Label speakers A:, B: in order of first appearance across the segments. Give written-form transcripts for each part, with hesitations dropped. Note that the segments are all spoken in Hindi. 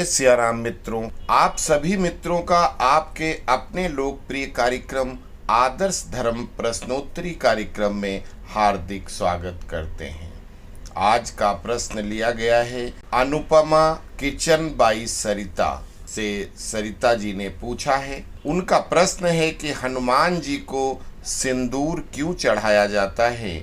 A: जय सियाराम मित्रों, आप सभी मित्रों का आपके अपने लोकप्रिय कार्यक्रम आदर्श धर्म प्रश्नोत्तरी कार्यक्रम में हार्दिक स्वागत करते हैं। आज का प्रश्न लिया गया है अनुपमा किचन बाई सरिता से। सरिता जी ने पूछा है, उनका प्रश्न है कि हनुमान जी को सिंदूर क्यों चढ़ाया जाता है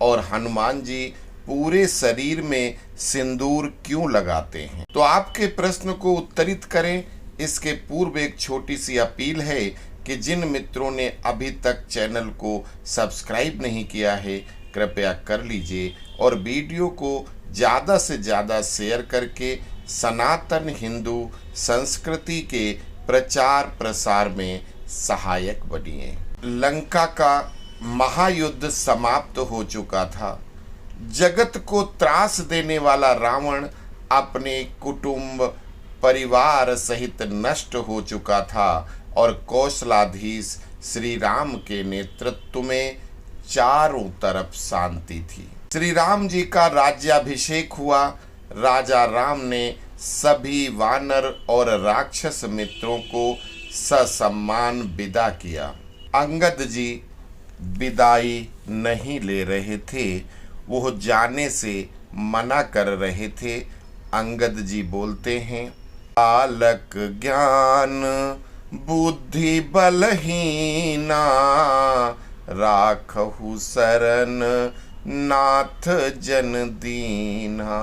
A: और हनुमान जी पूरे शरीर में सिंदूर क्यों लगाते हैं। तो आपके प्रश्न को उत्तरित करें इसके पूर्व एक छोटी सी अपील है कि जिन मित्रों ने अभी तक चैनल को सब्सक्राइब नहीं किया है कृपया कर लीजिए और वीडियो को ज़्यादा से ज़्यादा शेयर करके सनातन हिंदू संस्कृति के प्रचार प्रसार में सहायक बनिए। लंका का महायुद्ध समाप्त हो चुका था। जगत को त्रास देने वाला रावण अपने कुटुंब परिवार सहित नष्ट हो चुका था और कौशलाधीश श्री राम के नेतृत्व में चारों तरफ शांति थी। श्री राम जी का राज्याभिषेक हुआ। राजा राम ने सभी वानर और राक्षस मित्रों को ससम्मान विदा किया। अंगद जी विदाई नहीं ले रहे थे, वो जाने से मना कर रहे थे। अंगद जी बोलते हैं, बालक ज्ञान बुद्धि बलहीना राखहु शरण नाथ जन दीना।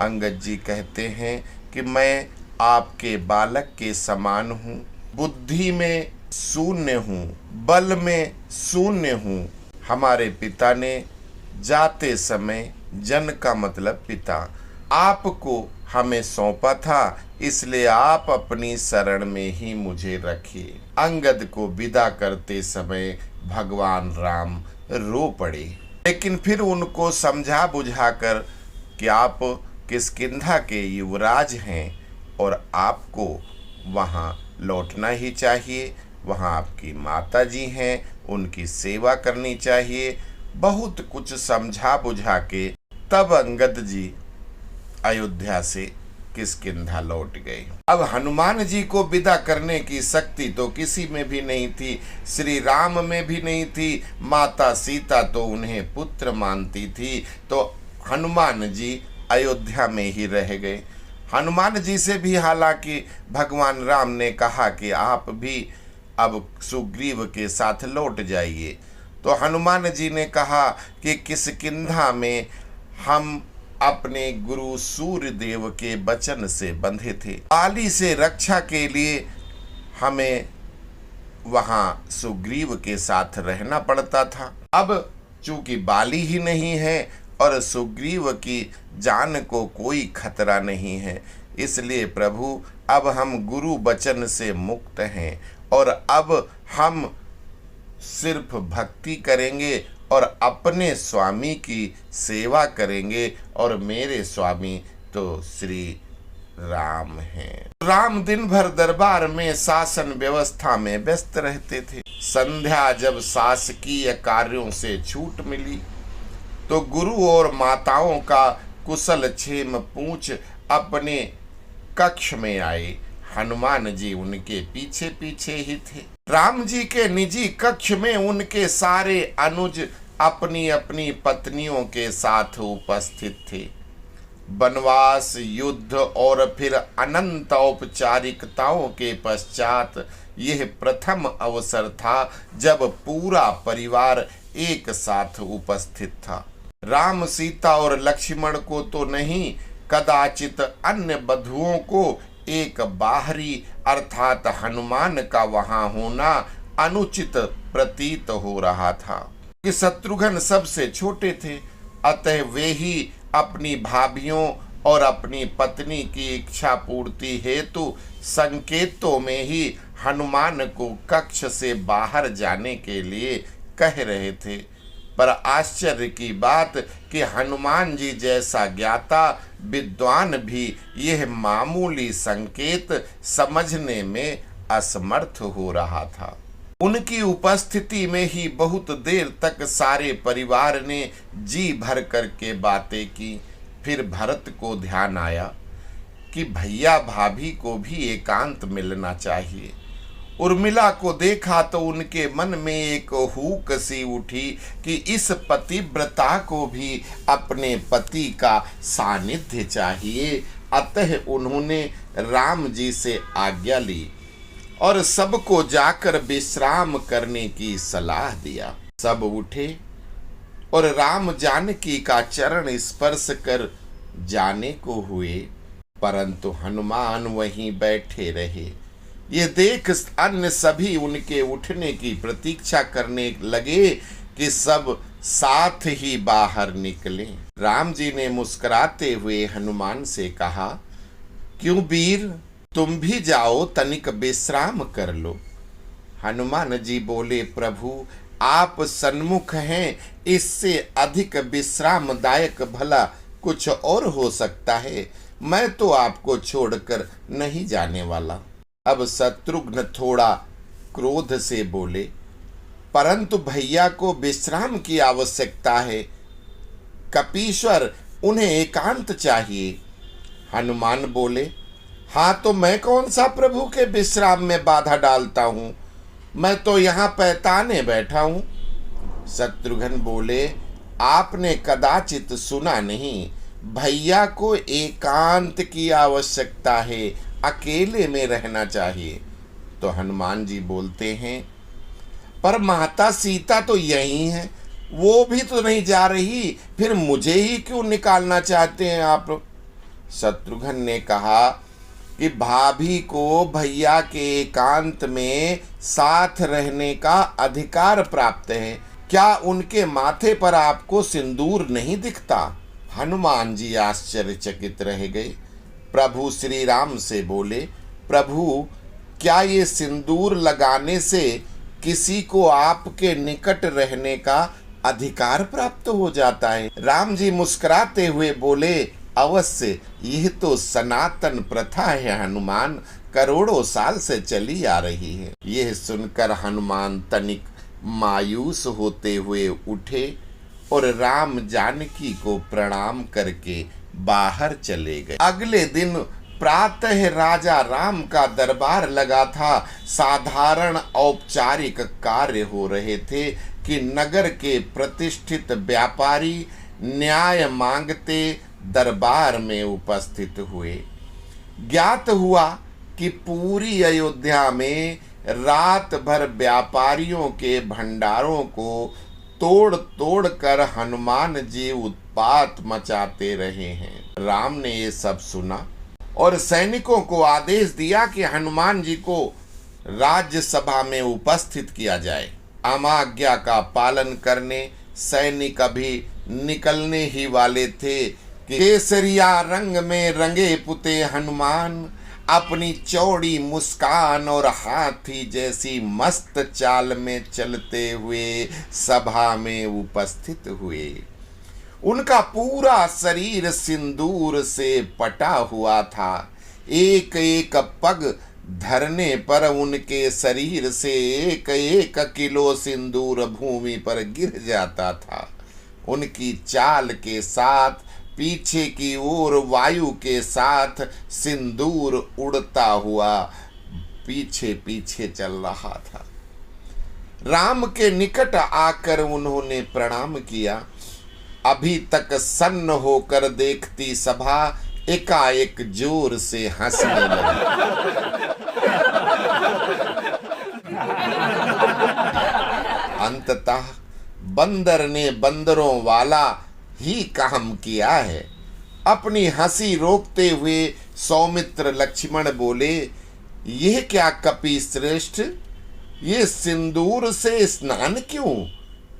A: अंगद जी कहते हैं कि मैं आपके बालक के समान हूँ, बुद्धि में शून्य हूँ, बल में शून्य हूँ। हमारे पिता ने जाते समय, जन का मतलब पिता, आपको हमें सौंपा था, इसलिए आप अपनी शरण में ही मुझे रखिए। अंगद को विदा करते समय भगवान राम रो पड़े, लेकिन फिर उनको समझा बुझाकर कि आप किष्किंधा के युवराज हैं और आपको वहाँ लौटना ही चाहिए, वहाँ आपकी माता जी हैं, उनकी सेवा करनी चाहिए। बहुत कुछ समझा बुझा के तब अंगद जी अयोध्या से किष्किंधा लौट गए। अब हनुमान जी को विदा करने की शक्ति तो किसी में भी नहीं थी, श्री राम में भी नहीं थी। माता सीता तो उन्हें पुत्र मानती थी, तो हनुमान जी अयोध्या में ही रह गए। हनुमान जी से भी हालांकि भगवान राम ने कहा कि आप भी अब सुग्रीव के साथ लौट जाइए, तो हनुमान जी ने कहा कि किष्किंधा में हम अपने गुरु सूर्य देव के वचन से बंधे थे, बाली से रक्षा के लिए हमें वहाँ सुग्रीव के साथ रहना पड़ता था। अब चूंकि बाली ही नहीं है और सुग्रीव की जान को कोई खतरा नहीं है, इसलिए प्रभु अब हम गुरु वचन से मुक्त हैं और अब हम सिर्फ भक्ति करेंगे और अपने स्वामी की सेवा करेंगे और मेरे स्वामी तो श्री राम हैं। राम दिन भर दरबार में शासन व्यवस्था में व्यस्त रहते थे। संध्या जब शासकीय कार्यों से छूट मिली तो गुरु और माताओं का कुशल क्षेम पूछ अपने कक्ष में आए। हनुमान जी उनके पीछे पीछे ही थे। राम जी के निजी कक्ष में उनके सारे अनुज अपनी अपनी पत्नियों के साथ उपस्थित थे। वनवास, युद्ध और फिर अनंत औपचारिकताओं के पश्चात यह प्रथम अवसर था जब पूरा परिवार एक साथ उपस्थित था। राम, सीता और लक्ष्मण को तो नहीं, कदाचित अन्य बधुओं को एक बाहरी अर्थात हनुमान का वहां होना अनुचित प्रतीत हो रहा था कि शत्रुघ्न सबसे छोटे थे, अतः वे ही अपनी भाभियों और अपनी पत्नी की इच्छा पूर्ति हेतु संकेतों में ही हनुमान को कक्ष से बाहर जाने के लिए कह रहे थे। पर आश्चर्य की बात कि हनुमान जी जैसा ज्ञाता विद्वान भी यह मामूली संकेत समझने में असमर्थ हो रहा था। उनकी उपस्थिति में ही बहुत देर तक सारे परिवार ने जी भर करके बातें की। फिर भरत को ध्यान आया कि भैया भाभी को भी एकांत मिलना चाहिए। उर्मिला को देखा तो उनके मन में एक हूक सी उठी कि इस पतिव्रता को भी अपने पति का सानिध्य चाहिए। अतः उन्होंने राम जी से आज्ञा ली और सबको जाकर विश्राम करने की सलाह दिया। सब उठे और राम जानकी का चरण स्पर्श कर जाने को हुए, परंतु हनुमान वहीं बैठे रहे। ये देख अन्य सभी उनके उठने की प्रतीक्षा करने लगे कि सब साथ ही बाहर निकले। राम जी ने मुस्कुराते हुए हनुमान से कहा, क्यों वीर, तुम भी जाओ, तनिक विश्राम कर लो। हनुमान जी बोले, प्रभु आप सन्मुख हैं, इससे अधिक विश्रामदायक भला कुछ और हो सकता है। मैं तो आपको छोड़कर नहीं जाने वाला। अब शत्रुघ्न थोड़ा क्रोध से बोले, परंतु भैया को विश्राम की आवश्यकता है, कपीश्वर उन्हें एकांत चाहिए। हनुमान बोले, हाँ तो मैं कौन सा प्रभु के विश्राम में बाधा डालता हूँ, मैं तो यहाँ पैताने बैठा हूँ। शत्रुघ्न बोले, आपने कदाचित सुना नहीं, भैया को एकांत की आवश्यकता है, अकेले में रहना चाहिए। तो हनुमान जी बोलते हैं, पर माता सीता तो यही है, वो भी तो नहीं जा रही, फिर मुझे ही क्यों निकालना चाहते हैं आप। शत्रुघ्न ने कहा कि भाभी को भैया के एकांत में साथ रहने का अधिकार प्राप्त है, क्या उनके माथे पर आपको सिंदूर नहीं दिखता। हनुमान जी आश्चर्यचकित रह गए। प्रभु श्री राम से बोले, प्रभु क्या ये सिंदूर लगाने से किसी को आपके निकट रहने का अधिकार प्राप्त हो जाता है। राम जी मुस्कुराते हुए बोले, अवश्य, यह तो सनातन प्रथा है हनुमान, करोड़ों साल से चली आ रही है। यह सुनकर हनुमान तनिक मायूस होते हुए उठे और राम जानकी को प्रणाम करके बाहर चले गए। अगले दिन प्रातः राजा राम का दरबार लगा था। साधारण औपचारिक कार्य हो रहे थे कि नगर के प्रतिष्ठित व्यापारी न्याय मांगते दरबार में उपस्थित हुए। ज्ञात हुआ कि पूरी अयोध्या में रात भर व्यापारियों के भंडारों को तोड़ तोड़ कर हनुमान जी उत्पात मचाते रहे हैं। राम ने ये सब सुना और सैनिकों को आदेश दिया कि हनुमान जी को राज्यसभा में उपस्थित किया जाए। आज्ञा का पालन करने सैनिक अभी निकलने ही वाले थे कि केसरिया रंग में रंगे पुते हनुमान अपनी चौड़ी मुस्कान और हाथी जैसी मस्त चाल में चलते हुए सभा में उपस्थित हुए। उनका पूरा शरीर सिंदूर से पटा हुआ था। एक एक पग धरने पर उनके शरीर से एक एक किलो सिंदूर भूमि पर गिर जाता था। उनकी चाल के साथ पीछे की ओर वायु के साथ सिंदूर उड़ता हुआ पीछे पीछे चल रहा था। राम के निकट आकर उन्होंने प्रणाम किया। अभी तक सन्न होकर देखती सभा एकाएक जोर से हंसने लगी। अंततः बंदर ने बंदरों वाला ही काम किया है। अपनी हंसी रोकते हुए सौमित्र लक्ष्मण बोले, यह क्या कपि श्रेष्ठ, ये सिंदूर से स्नान क्यों?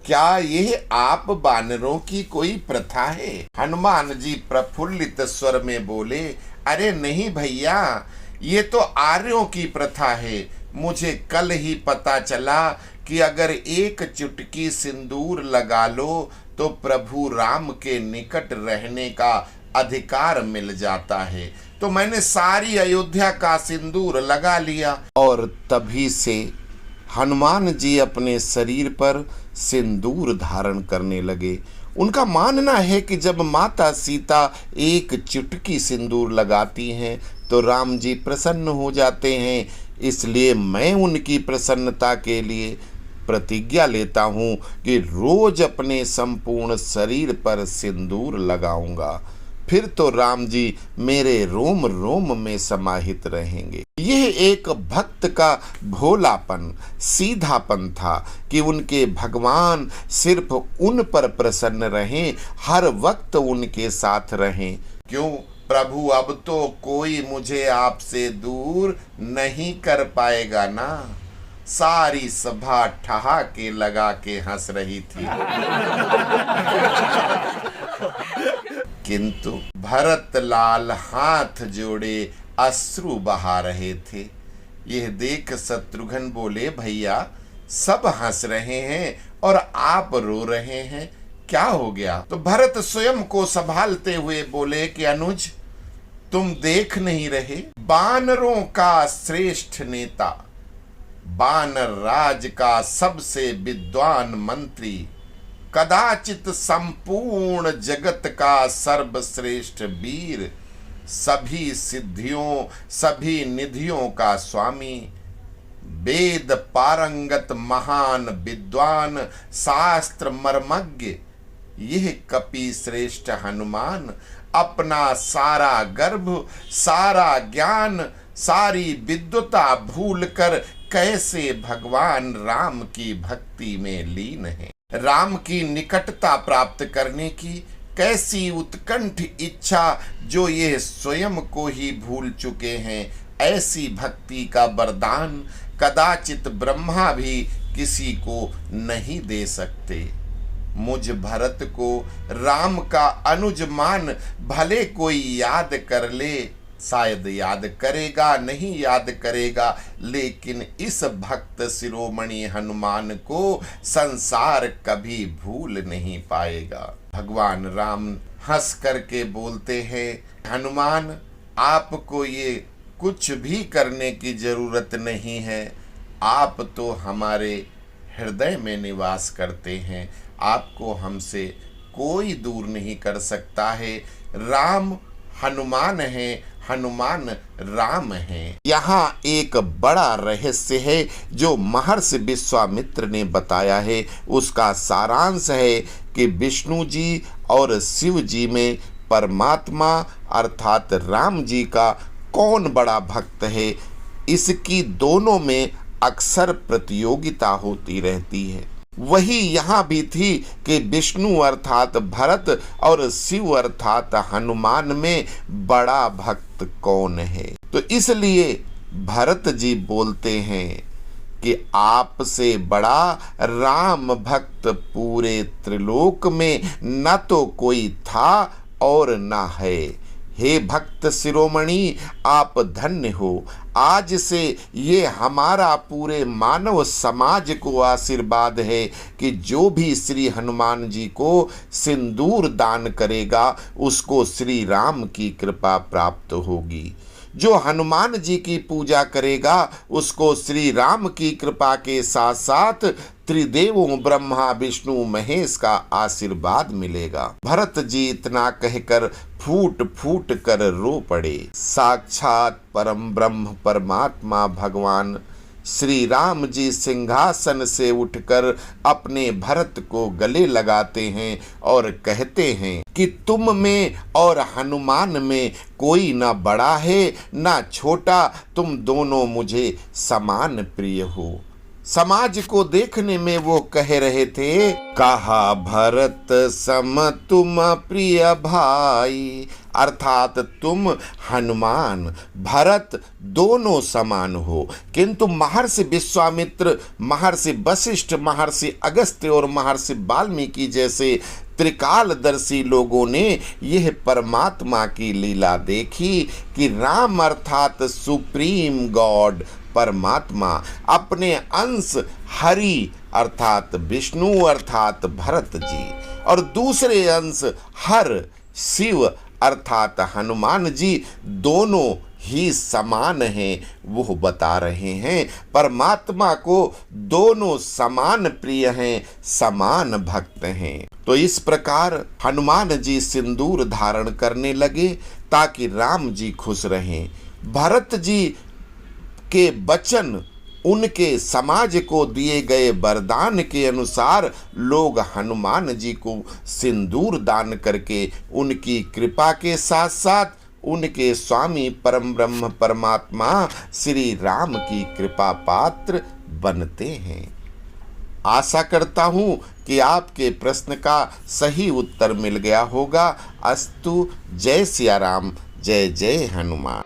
A: क्या यह आप बानरों की कोई प्रथा है? हनुमान जी प्रफुल्लित स्वर में बोले, अरे नहीं भैया, ये तो आर्यों की प्रथा है। मुझे कल ही पता चला कि अगर एक चुटकी सिंदूर लगा लो तो प्रभु राम के निकट रहने का अधिकार मिल जाता है। तो मैंने सारी अयोध्या का सिंदूर लगा लिया। और तभी से हनुमान जी अपने शरीर पर सिंदूर धारण करने लगे। उनका मानना है कि जब माता सीता एक चुटकी सिंदूर लगाती हैं तो राम जी प्रसन्न हो जाते हैं। इसलिए मैं उनकी प्रसन्नता के लिए प्रतिज्ञा लेता हूँ कि रोज अपने संपूर्ण शरीर पर सिंदूर लगाऊंगा, फिर तो राम जी मेरे रोम रोम में समाहित रहेंगे। यह एक भक्त का भोलापन, सीधापन था कि उनके भगवान सिर्फ उन पर प्रसन्न रहें, हर वक्त उनके साथ रहें। क्यों प्रभु, अब तो कोई मुझे आपसे दूर नहीं कर पाएगा ना। सारी सभा ठहाके लगा के हंस रही थी। किंतु भरत लाल हाथ जोड़े अश्रु बहा रहे थे। यह देख शत्रुघ्न बोले, भैया सब हंस रहे हैं और आप रो रहे हैं, क्या हो गया? तो भरत स्वयं को संभालते हुए बोले कि अनुज, तुम देख नहीं रहे, बानरों का श्रेष्ठ नेता, बानर राज का सबसे विद्वान मंत्री, कदाचित संपूर्ण जगत का सर्वश्रेष्ठ वीर, सभी सिद्धियों सभी निधियों का स्वामी, वेद पारंगत महान विद्वान, शास्त्र मर्मज्ञ, यह कपि श्रेष्ठ हनुमान अपना सारा गर्भ, सारा ज्ञान, सारी विद्वता भूलकर कैसे भगवान राम की भक्ति में लीन है। राम की निकटता प्राप्त करने की कैसी उत्कंठ इच्छा जो ये स्वयं को ही भूल चुके हैं। ऐसी भक्ति का वरदान कदाचित ब्रह्मा भी किसी को नहीं दे सकते। मुझ भरत को राम का अनुज मान भले कोई याद कर ले, शायद याद करेगा नहीं याद करेगा, लेकिन इस भक्त शिरोमणि हनुमान को संसार कभी भूल नहीं पाएगा। भगवान राम हंस करके बोलते हैं, हनुमान आपको ये कुछ भी करने की जरूरत नहीं है, आप तो हमारे हृदय में निवास करते हैं, आपको हमसे कोई दूर नहीं कर सकता है। राम हनुमान है, हनुमान राम है। यहाँ एक बड़ा रहस्य है जो महर्षि विश्वामित्र ने बताया है। उसका सारांश है कि विष्णु जी और शिव जी में परमात्मा अर्थात राम जी का कौन बड़ा भक्त है, इसकी दोनों में अक्सर प्रतियोगिता होती रहती है। वही यहाँ भी थी कि विष्णु अर्थात भरत और शिव अर्थात हनुमान में बड़ा भक्त कौन है। तो इसलिए भरत जी बोलते हैं कि आपसे बड़ा राम भक्त पूरे त्रिलोक में न तो कोई था और न है। हे भक्त शिरोमणि, आप धन्य हो। आज से ये हमारा पूरे मानव समाज को आशीर्वाद है कि जो भी श्री हनुमान जी को सिंदूर दान करेगा उसको श्री राम की कृपा प्राप्त होगी। जो हनुमान जी की पूजा करेगा उसको श्री राम की कृपा के साथ साथ त्रिदेवों ब्रह्मा विष्णु महेश का आशीर्वाद मिलेगा। भरत जी इतना कहकर फूट फूट कर रो पड़े। साक्षात परम ब्रह्म परमात्मा भगवान श्री राम जी सिंहासन से उठकर अपने भरत को गले लगाते हैं और कहते हैं कि तुम में और हनुमान में कोई न बड़ा है न छोटा, तुम दोनों मुझे समान प्रिय हो। समाज को देखने में वो कह रहे थे, कहा भरत सम तुम प्रिय भाई, अर्थात तुम हनुमान भरत दोनों समान हो। किंतु महर्षि विश्वामित्र, महर्षि वशिष्ठ, महर्षि अगस्त्य और महर्षि वाल्मीकि जैसे त्रिकालदर्शी लोगों ने यह परमात्मा की लीला देखी कि राम अर्थात सुप्रीम गॉड परमात्मा अपने अंश हरि अर्थात विष्णु अर्थात भरत जी और दूसरे अंश हर शिव अर्थात हनुमान जी दोनों ही समान है वो बता रहे हैं। परमात्मा को दोनों समान प्रिय हैं, समान भक्त हैं। तो इस प्रकार हनुमान जी सिंदूर धारण करने लगे ताकि राम जी खुश रहें। भरत जी के वचन, उनके समाज को दिए गए वरदान के अनुसार लोग हनुमान जी को सिंदूर दान करके उनकी कृपा के साथ साथ उनके स्वामी परम ब्रह्म परमात्मा श्री राम की कृपा पात्र बनते हैं। आशा करता हूँ कि आपके प्रश्न का सही उत्तर मिल गया होगा। अस्तु। जय सिया राम, जय जय हनुमान।